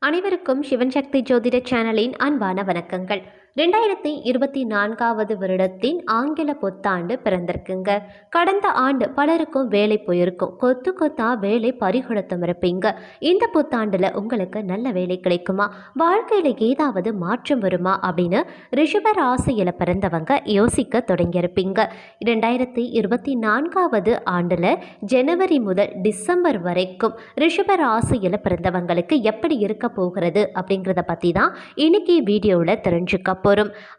அனைவருக்கும் சிவன் சக்தி ஜோதிட சேனலின் அன்பான வணக்கங்கள். 2024 வருடத்தின் ஆங்கில புத்தாண்டு பிறந்திருக்குங்க. கடந்த ஆண்டு பலருக்கும் வேலை போயிருக்கும், கொத்து கொத்தா வேலை பறிகொடுத்தும் இருப்பீங்க. இந்த புத்தாண்டுல உங்களுக்கு நல்ல வேலை கிடைக்குமா, வாழ்க்கையில ஏதாவது மாற்றம் வருமா அப்படின்னு ரிஷப ராசியில பிறந்தவங்க யோசிக்க தொடங்கியிருப்பீங்க. 2024 ஆண்டுல ஜனவரி முதல் டிசம்பர் வரைக்கும் ரிஷப ராசியில பிறந்தவங்களுக்கு எப்படி இருக்க போகிறது அப்படிங்கிறத பற்றி தான் இன்னைக்கு வீடியோவில் தெரிஞ்சுக்க போகிறோம்.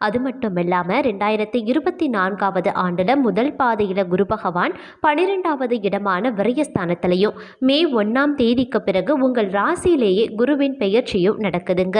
அது மட்டும் இல்லாமல் 2024 ஆண்டில் முதல் பாதையில் குரு பகவான் 12வது இடமான விரயஸ்தானத்திலையும் மே 1ஆம் தேதிக்கு பிறகு உங்கள் ராசியிலேயே குருவின் பெயர்ச்சியும் நடக்குதுங்க.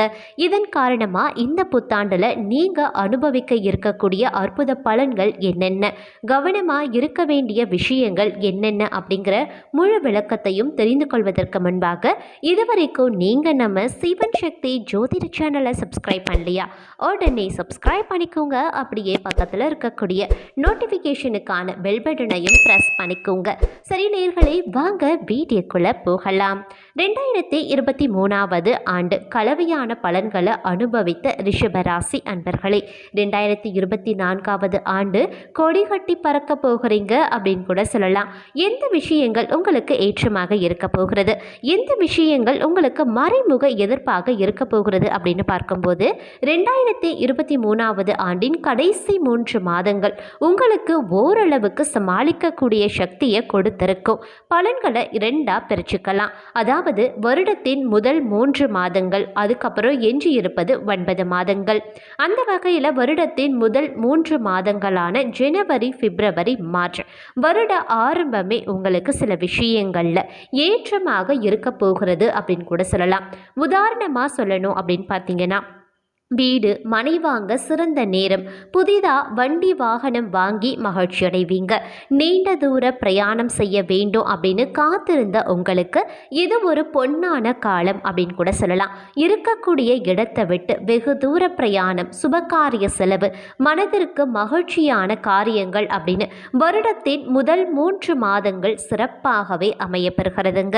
இதன் காரணமாக இந்த புத்தாண்டில் நீங்கள் அனுபவிக்க இருக்கக்கூடிய அற்புத பலன்கள் என்னென்ன, கவனமாக இருக்க வேண்டிய விஷயங்கள் என்னென்ன அப்படிங்கிற முழு விளக்கத்தையும் தெரிந்து கொள்வதற்கு முன்பாக இதுவரைக்கும் நீங்கள் நம்ம சிவன் சக்தி ஜோதிட சேனலை சப்ஸ்கிரைப் பண்ணலையா, உடனே சப்ஸ்கிரைப் பண்ணிக்கோங்க. அப்படியே பக்கத்தில் இருக்கக்கூடிய நோட்டிஃபிகேஷனுக்கான பெல் பட்டனையும் ப்ரெஸ் பண்ணிக்கோங்க. சரி நேயர்களே, வாங்க வீடியோக்குள்ளே போகலாம். 2023 ஆண்டு கலவையான பலன்களை அனுபவித்த ரிஷபராசி அன்பர்களே, 2024 ஆண்டு கொடி கட்டி பறக்க போகிறீங்க அப்படின்னு கூட சொல்லலாம். எந்த விஷயங்கள் உங்களுக்கு ஏற்றமாக இருக்க போகிறது, எந்த விஷயங்கள் உங்களுக்கு மறைமுக எதிர்ப்பாக இருக்க போகிறது அப்படின்னு பார்க்கும்போது 2023 ஆண்டின் கடைசி 3 மாதங்கள் உங்களுக்கு ஓரளவுக்கு சமாளிக்கக்கூடிய சக்தியை கொடுத்திருக்கும். பலன்களை 2ஆ பிரிச்சுக்கலாம். அதாவது வருடத்தின் முதல் 3 மாதங்கள், அதுக்கப்புறம் எஞ்சி இருப்பது 9 மாதங்கள். அந்த வகையில் வருடத்தின் முதல் 3 மாதங்களான ஜனவரி, பிப்ரவரி, மார்ச் வருட ஆரம்பமே உங்களுக்கு சில விஷயங்கள்ல ஏற்றமாக இருக்க போகிறது அப்படின்னு கூட சொல்லலாம். உதாரணமாக சொல்லணும் அப்படின்னு பார்த்தீங்கன்னா, வீடு மனை வாங்க சிறந்த நேரம், புதிதாக வண்டி வாகனம் வாங்கி மகிழ்ச்சி அடைவீங்க. நீண்ட தூர பிரயாணம் செய்ய வேண்டும் அப்படின்னு காத்திருந்த உங்களுக்கு இது ஒரு பொன்னான காலம் அப்படின்னு கூட சொல்லலாம். இருக்கக்கூடிய இடத்தை விட்டு வெகு தூர பிரயாணம், சுபகாரிய செலவு, மனதிற்கு மகிழ்ச்சியான காரியங்கள் அப்படின்னு வருடத்தின் முதல் 3 மாதங்கள் சிறப்பாகவே அமையப்பெறுகிறதுங்க.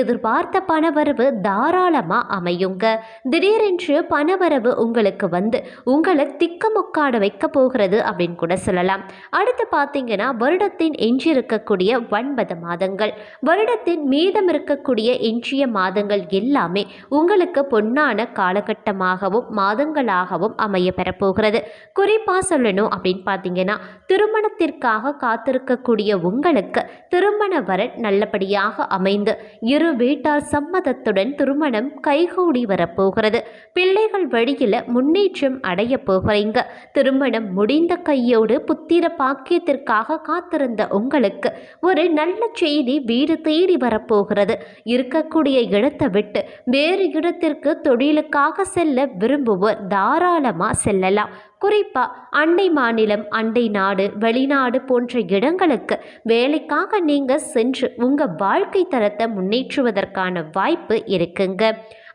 எதிர்பார்த்த பணவரவு தாராளமாக அமையுங்க. திடீரென்று பணவரவு உங்களுக்கு வந்து உங்களை திக்கமுக்காட வைக்க போகிறது அப்படின்னு கூட சொல்லலாம். அடுத்து பார்த்தீங்கன்னா, வருடத்தின் எஞ்சி இருக்கக்கூடிய 9 மாதங்கள், வருடத்தின் மீதம் இருக்கக்கூடிய எஞ்சிய மாதங்கள் எல்லாமே உங்களுக்கு பொன்னான காலகட்டமாகவும் மாதங்களாகவும் அமைய பெறப்போகிறது. குறிப்பாக சொல்லணும் அப்படின்னு பார்த்தீங்கன்னா, திருமணத்திற்காக காத்திருக்கக்கூடிய உங்களுக்கு திருமண வரன் நல்லபடியாக அமைந்து இரு வீட்டார் சம்மதத்துடன் திருமணம் கைகூடி வரப்போகிறது. பிள்ளைகள் வழியில் முன்னேற்றம் அடைய போகிறீங்க. திருமணம் முடிந்த கையோடு புத்திர பாக்கியத்திற்காக காத்திருந்த உங்களுக்கு ஒரு நல்ல செய்தி வீடு தேடி வரப்போகிறது. இருக்கக்கூடிய இடத்தை விட்டு வேறு இடத்திற்கு தொழிலுக்காக செல்ல விரும்புவோர் தாராளமாக செல்லலாம். குறிப்பாக அண்டை மாநிலம், அண்டை நாடு, வெளிநாடு போன்ற இடங்களுக்கு வேலைக்காக நீங்கள் சென்று உங்கள் வாழ்க்கை தரத்தை முன்னேற்றுவதற்கான வாய்ப்பு இருக்குங்க.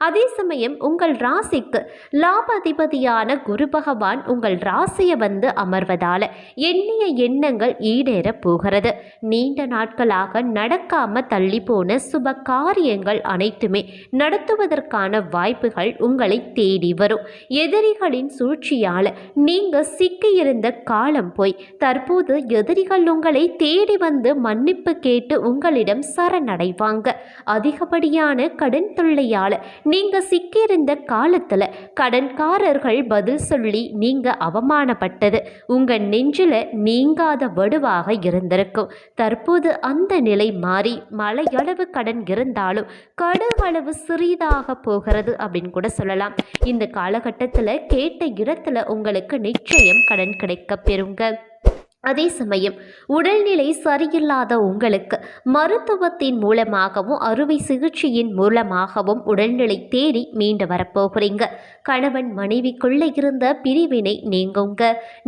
அதே சமயம் உங்கள் ராசிக்கு லாபாதிபதியான குரு பகவான் உங்கள் ராசியை வந்து அமர்வதால் எண்ணிய எண்ணங்கள் ஈடேற போகிறது. நீண்ட நாட்களாக நடக்காம தள்ளி போன சுப காரியங்கள் அனைத்துமே நடத்துவதற்கான வாய்ப்புகள் உங்களை தேடி வரும். எதிரிகளின் சூழ்ச்சியால் நீங்கள் சிக்கியிருந்த காலம் போய் தற்போது எதிரிகள் உங்களை தேடி வந்து மன்னிப்பு கேட்டு உங்களிடம் சரணடைவாங்க. அதிகப்படியான கடன் தொல்லையால் நீங்க சிக்கியிருந்த காலத்துல கடன்காரர்கள் பதில் சொல்லி நீங்க அவமானப்பட்டது உங்க நெஞ்சில நீங்காத வடுவாக இருந்திருக்கும். தற்போது அந்த நிலை மாறி மலையளவு கடன் இருந்தாலும் கடுகளவு சிறிதாக போகிறது அப்படின்னு கூட சொல்லலாம். இந்த காலகட்டத்தில் கேட்ட இடத்துல உங்களுக்கு நிச்சயம் கடன் கிடைக்க பெறுங்க. அதே சமயம் உடல்நிலை சரியில்லாத உங்களுக்கு மருத்துவத்தின் மூலமாகவும் அறுவை சிகிச்சையின் மூலமாகவும் உடல்நிலை தேடி மீண்டு வரப்போகிறீங்க. கணவன் மனைவிக்குள்ளே இருந்த பிரிவினை நீங்குங்க.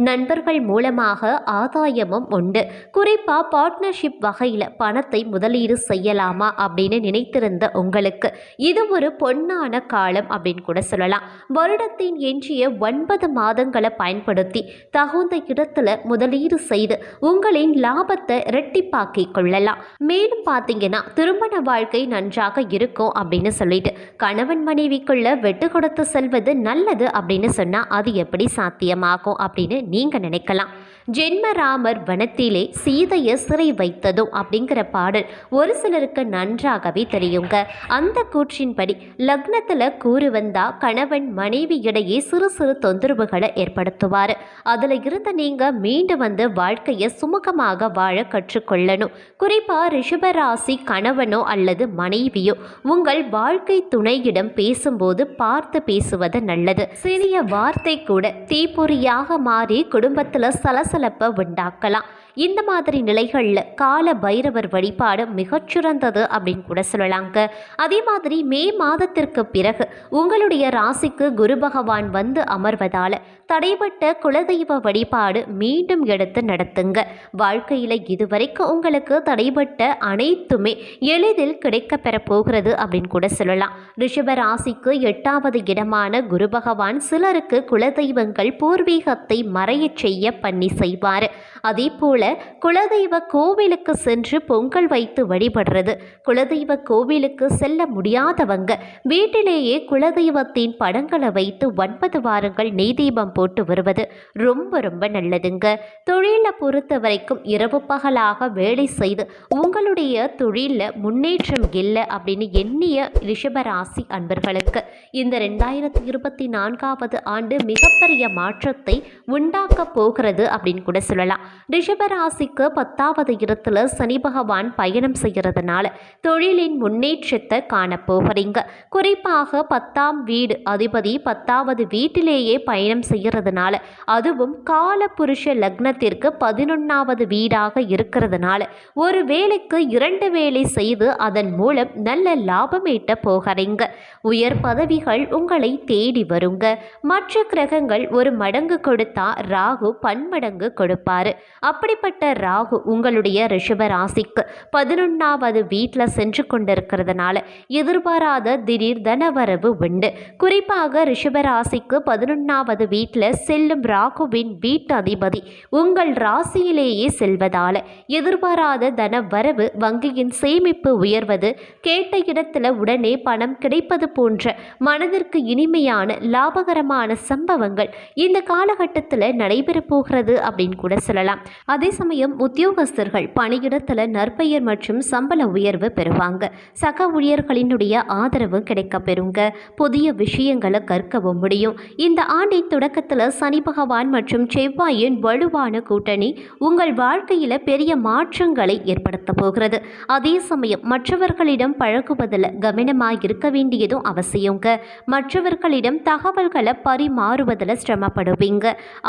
நண்பர்கள் மூலமாக ஆதாயமும் உண்டு. குறிப்பாக பார்ட்னர்ஷிப் வகையில் பணத்தை முதலீடு செய்யலாமா அப்படின்னு நினைத்திருந்த உங்களுக்கு இது ஒரு பொன்னான காலம் அப்படின்னு கூட சொல்லலாம். வருடத்தின் எஞ்சிய 9 மாதங்களை பயன்படுத்தி தகுந்த இடத்துல முதலீடு செய்து உங்களின் லாபத்தை இரட்டிப்பாக்கிக் கொள்ளலாம். மேலும் பார்த்தீங்கன்னா திருமண வாழ்க்கை நன்றாக இருக்கும் அப்படின்னு சொல்லிட்டு கணவன் மனைவிக்குள்ள வெட்டு கொடுத்து செல்வது நல்லது அப்படின்னு சொன்னா அது எப்படி சாத்தியமாகும் அப்படின்னு நீங்க நினைக்கலாம். ஜென்மராமர் வனத்திலே சீதையை சிறை வைத்ததும் அப்படிங்கிற பாடல் ஒரு சிலருக்கு நன்றாகவே தெரியுங்க. அந்த கூற்றின்படி லக்னத்தில் கூறு வந்தா கணவன் மனைவி இடையே சிறு சிறு தொந்தரவுகளை ஏற்படுத்துவார். அதில் இருந்து நீங்கள் மீண்டு வந்து வாழ்க்கையை சுமூகமாக வாழ கற்றுக்கொள்ளணும். குறிப்பாக ரிஷபராசி கணவனோ அல்லது மனைவியோ உங்கள் வாழ்க்கை துணையிடம் பேசும்போது பார்த்து பேசுவது நல்லது. சிறிய வார்த்தை கூட தீப்பொறியாக மாறி குடும்பத்தில் சலசலப்பை உண்டாக்கலாம். இந்த மாதிரி நிலைகளில் கால பைரவர் வழிபாடு மிகச்சிறந்தது அப்படின்னு கூட சொல்லலாங்க. அதே மாதிரி மே மாதத்திற்கு பிறகு உங்களுடைய ராசிக்கு குரு பகவான் வந்து அமர்வதால் தடைபட்ட குலதெய்வ வழிபாடு மீண்டும் எடுத்து நடத்துங்க. வாழ்க்கையில் இதுவரைக்கும் உங்களுக்கு தடைபட்ட அனைத்துமே எளிதில் கிடைக்க பெற போகிறது அப்படின்னு கூட சொல்லலாம். ரிஷப ராசிக்கு 8வது இடமான குரு பகவான் சிலருக்கு குலதெய்வங்கள் பூர்வீகத்தை மறையச் செய்ய பண்ணி செய்வார். அதே போல குலதெய்வ கோவிலுக்கு சென்று பொங்கல் வைத்து வழிபடுறது, குலதெய்வ கோவிலுக்கு செல்ல முடியாதவங்க வீட்டிலேயே குலதெய்வத்தின் படங்களை வைத்து 9 வாரங்கள் நெய் தீபம் போட்டு வருவது ரொம்ப ரொம்ப நல்லதுங்க. தொழிலை பொறுத்த வரைக்கும் இரவு பகலாக வேலை செய்து உங்களுடைய தொழிலில் முன்னேற்றம் இல்லை அப்படின்னு எண்ணிய ரிஷபராசி அன்பர்களுக்கு இந்த 2024வது ஆண்டு மிகப்பெரிய மாற்றத்தை உண்டாக்க போகிறது அப்படின்னு கூட சொல்லலாம். ரிஷபராசிக்கு 10வது இடத்துல சனி பகவான் பயணம் செய்கிறதுனால தொழிலின் முன்னேற்றத்தை காணப்போகிறீங்க. குறிப்பாக 10ஆம் வீடு அதிபதி 10வது வீட்டிலேயே பயணம் செய்கிறதுனால, அதுவும் கால புருஷ லக்னத்திற்கு 11வது வீடாக இருக்கிறதுனால ஒரு வேலைக்கு 2 வேலை செய்து அதன் மூலம் நல்ல லாபம் ஈட்ட போகிறீங்க. உயர் பதவிகள் உங்களை தேடி வருங்க. மற்ற கிரகங்கள் ஒரு மடங்கு கொடுத்தா ராகு பன்மடங்கு கொடுப்பாரு. அப்படிப்பட்ட ராகு உங்களுடைய ரிஷப ராசிக்கு 11வது வீட்டில் சென்று கொண்டிருக்கிறதுனால எதிர்பாராத திடீர் தனவரவு உண்டு. குறிப்பாக ரிஷப ராசிக்கு 11வது வீட்டில் செல்லும் ராகுவின் வீட்டு அதிபதி உங்கள் ராசியிலேயே செல்வதால் எதிர்பாராத தனவரவு, வங்கியின் சேமிப்பு உயர்வது, கேட்ட இடத்துல உடனே பணம் கிடைப்பது போன்ற மனதிற்கு இனிமையான லாபகரமான சம்பவங்கள் இந்த காலகட்டத்தில் நடைபெற போகிறது அப்படின்னு கூட சொல்லலாம். அதே சமயம் உத்தியோகஸ்தர்கள் பணியிடத்தில் நற்பெயர் மற்றும் சம்பள உயர்வு பெறுவாங்க. சக ஊழியர்களினுடைய ஆதரவு கிடைக்க பெறுங்க. புதிய விஷயங்களை கற்கவும் முடியும். இந்த ஆண்டின் தொடக்கத்தில் சனி பகவான் மற்றும் செவ்வாயின் வலுவான கூட்டணி உங்கள் வாழ்க்கையில் பெரிய மாற்றங்களை ஏற்படுத்த போகிறது. அதே சமயம் மற்றவர்களிடம் பழகுவதில் கவனமாக இருக்க வேண்டியதும் அவசியங்க. மற்றவர்களிடம் தகவல்களை பரிமாறுவதில் சிரமப்படுவீங்க.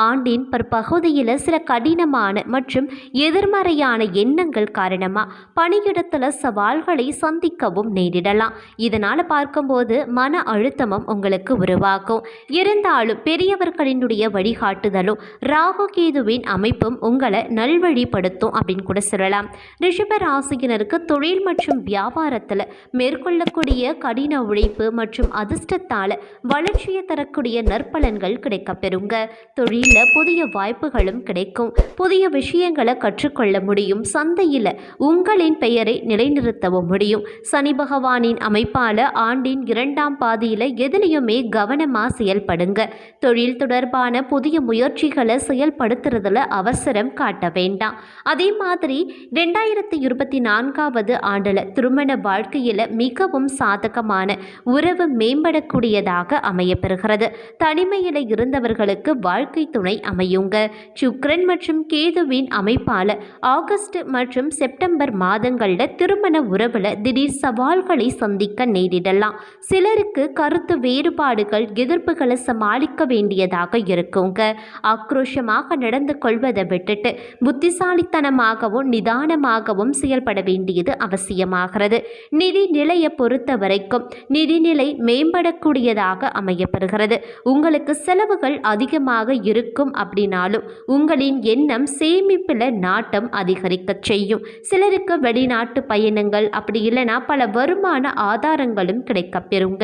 ஆண்டின் பகுதியில் சில கடினமான மற்றும் எதிர்மறையான எண்ணங்கள் காரணமாக பணியிடத்தில் சவால்களை சந்திக்கவும் நேரிடலாம். இதனால் பார்க்கும்போது மன அழுத்தமும் உங்களுக்கு உருவாகும். இருந்தாலும் பெரியவர்களினுடைய வழிகாட்டுதலும் ராகு கேதுவின் அமைப்பும் உங்களை நல்வழிப்படுத்தும் அப்படின்னு கூட சொல்லலாம். ரிஷப ராசியினருக்கு தொழில் மற்றும் வியாபாரத்தில் மேற்கொள்ளக்கூடிய கடின உழைப்பு மற்றும் அதிர்ஷ்டத்தால் வளர்ச்சியை தரக்கூடிய நற்பலன்கள் கிடைக்க பெறுங்க. தொழிலில் புதிய வாய்ப்புகளும் கிடைக்கும். புதிய விஷயங்களை கற்றுக்கொள்ள முடியும். சந்தையில் உங்களின் பெயரை நிலைநிறுத்தவும் முடியும். சனி பகவானின் அமைப்பால் ஆண்டின் 2ஆம் பாதியில் எதிலையுமே கவனமாக செயல்படுங்க. தொழில் தொடர்பான புதிய முயற்சிகளை செயல்படுத்துறதுல அவசரம் காட்ட வேண்டாம். அதே மாதிரி 2024வது ஆண்டில் திருமண வாழ்க்கையில் மிகவும் சாதகமான உறவு மேம்படக்கூடியதாக அமையப்பெறுகிறது. தனிமையில் இருந்தவர்களுக்கு வாழ்க்கை துணை அமையுங்க. சுக்கிரன் மற்றும் கேதுவின் அமைப்பால் ஆகஸ்ட் மற்றும் செப்டம்பர் மாதங்களில் திருமண உறவில் திடீர் சவால்களை சந்திக்க நேரிடலாம். சிலருக்கு கருத்து வேறுபாடுகள், எதிர்ப்புகளை சமாளிக்க வேண்டியதாக இருக்குங்க. ஆக்ரோஷமாக நடந்து கொள்வதை விட்டுட்டு புத்திசாலித்தனமாகவும் நிதானமாகவும் செயல்பட வேண்டியது அவசியமாகிறது. நிதி நிலையை பொறுத்த வரைக்கும் நிதிநிலை மேம்படக்கூடியதாக அமையப்பெறுகிறது. உங்களுக்கு செலவுகள் அதிகமாக இருக்கும் அப்படின்னாலும் உங்களின் எண்ணம் சேமிப்பில் நாட்டம் அதிகரிக்க செய்யும். சிலருக்கு வெளிநாட்டு பயணங்கள், அப்படி இல்லைனா பல வருமான ஆதாரங்களும் கிடைக்க பெறுங்க.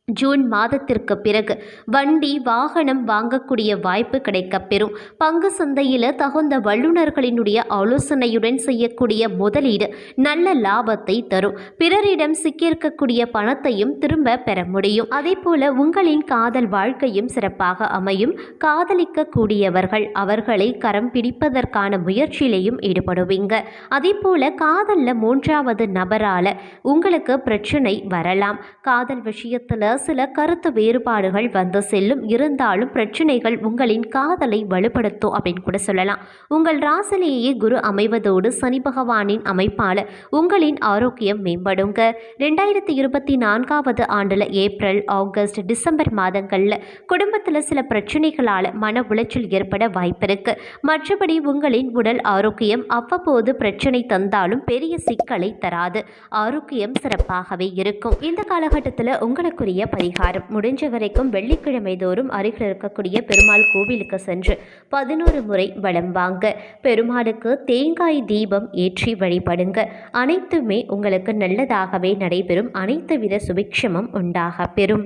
ஜூன் மாதத்திற்கு பிறகு வண்டி வாகனம் வாங்கக்கூடிய வாய்ப்பு கிடைக்கப்பெறும். பங்கு சந்தையில் தகுந்த வல்லுநர்களினுடைய ஆலோசனையுடன் செய்யக்கூடிய முதலீடு நல்ல லாபத்தை தரும். பிறரிடம் சிக்கியிருக்கக்கூடிய பணத்தையும் திரும்ப பெற முடியும். அதே போல உங்களின் காதல் வாழ்க்கையும் சிறப்பாக அமையும். காதலிக்கக்கூடியவர்கள் அவர்களை கரம் பிடிப்பதற்கான முயற்சியிலையும் ஈடுபடுவீங்க. அதே போல காதலில் மூன்றாவது நபரால உங்களுக்கு பிரச்சனை வரலாம். காதல் விஷயத்தில் சில கருத்து வேறுபாடுகள் வந்து செல்லும். இருந்தாலும் பிரச்சனைகள் உங்களின் காதலை வலுப்படுத்தும் அப்படின்னு கூட சொல்லலாம். உங்கள் ராசிலேயே குரு அமைவதோடு சனி பகவானின் அமைப்பால் உங்களின் ஆரோக்கியம் மேம்படுங்க. 2024 ஆண்டில் ஏப்ரல், ஆகஸ்ட், டிசம்பர் மாதங்களில் குடும்பத்தில் சில பிரச்சனைகளால் மன உளைச்சல் ஏற்பட வாய்ப்பு இருக்கு. மற்றபடி உங்களின் உடல் ஆரோக்கியம் அவ்வப்போது பிரச்சனை தந்தாலும் பெரிய சிக்கலை தராது. ஆரோக்கியம் சிறப்பாகவே இருக்கும். இந்த காலகட்டத்தில் உங்களுக்குரிய பரிகாரம் முடிஞ்ச வரைக்கும் வெள்ளிக்கிழமை தோறும் அருகில் இருக்கக்கூடிய பெருமாள் கோவிலுக்கு சென்று 11 முறை வலம் வாங்க. பெருமாளுக்கு தேங்காய் தீபம் ஏற்றி வழிபடுங்க. அனைத்துமே உங்களுக்கு நல்லதாகவே நடைபெறும். அனைத்து வித சுபிக்ஷமும் உண்டாக பெறும்.